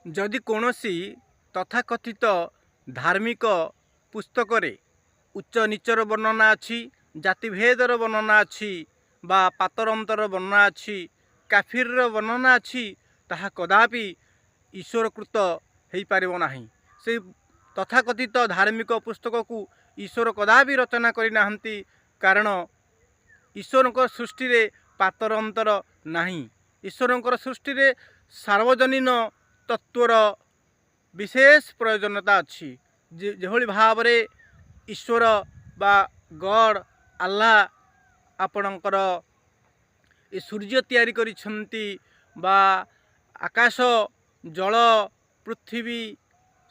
जदि कौनसी तथाकथित धार्मिक पुस्तक रे उच्च नीचर वर्णना अच्छी, जातिभेदर वर्णना अच्छी, बा पातरंतर वर्णना अच्छी, काफिर वर्णना अच्छी, ताहा कदापि ईश्वरकृत हो पारिब नाही। से तथाकथित धार्मिक पुस्तक को ईश्वर कदापि रचना करना, कारण ईश्वर सृष्टि रे पातरंतर नहीं। ईश्वर सृष्टि रे सार्वजनीन तत्वर विशेष प्रयोजनता अच्छी। जेभली भाव रे ईश्वर बा गॉड अल्लाह आपणकर ए सूर्य तैयारी करिसंती, बा आकाश जल पृथ्वी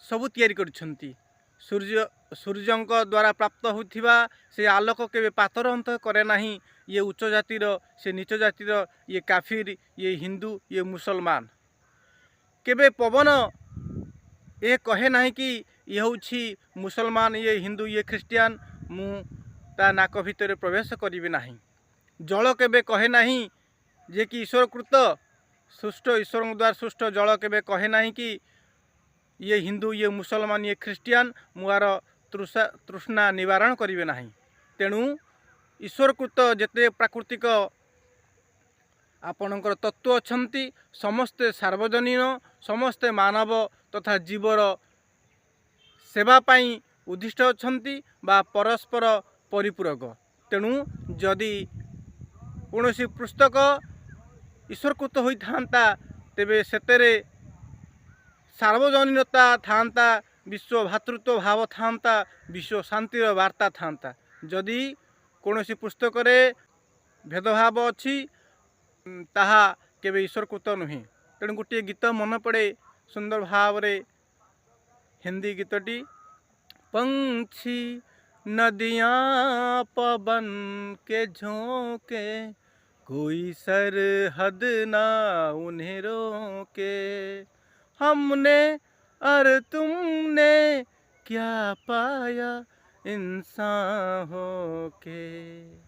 सबु तैयारी करिसंती। सूर्यंक द्वारा प्राप्त होथिबा से आलोक केबे पातर अंत करे नहीं। ये उच्च जातिर, से नीच जातिर, ये काफिर, ये हिंदू, ये मुसलमान। केबे पवन ये कहे नहीं कि ये होछि मुसलमान, ये हिंदू, ये ख्रिस्टियान, मु ता नाक भितर प्रवेश करिबे नहीं। जल केबे कहे नहीं जे कि ईश्वरकृत सृष्ट, ईश्वर द्वारा सृष्ट जल केबे कहे नहीं कि ये हिंदू, ये मुसलमान, ये ख्रिस्टियान, मुआर तृष्णा निवारण करिबे नहीं। तेणु ईश्वरकृत जेते प्राकृतिक आपणकर तत्व अछंती समस्ते सार्वजनीन, समस्ते मानव तथा जीवर सेवा पाई उद्दिष्ट अछंती बा परस्पर परिपूरक। तेणु जदि कौनसी पुस्तक ईश्वरकृत होइथांता तेबे सेतेरे सार्वजनीनता थांता, विश्व भातृत्व भाव थांता, विश्व शांतिर वार्ता थांता। जदि कौनसी पुस्तक रे भेदभाव अच्छी ताहा केबे ईश्वरकृत नुहे। तेणु गोटे गीत मन पड़े सुंदर भाव रे, हिंदी गीतटी। पंछी नदियाँ पवन के झोंके, कोई सरहद ना उन्हें रोके, हमने और तुमने क्या पाया इंसान हो के।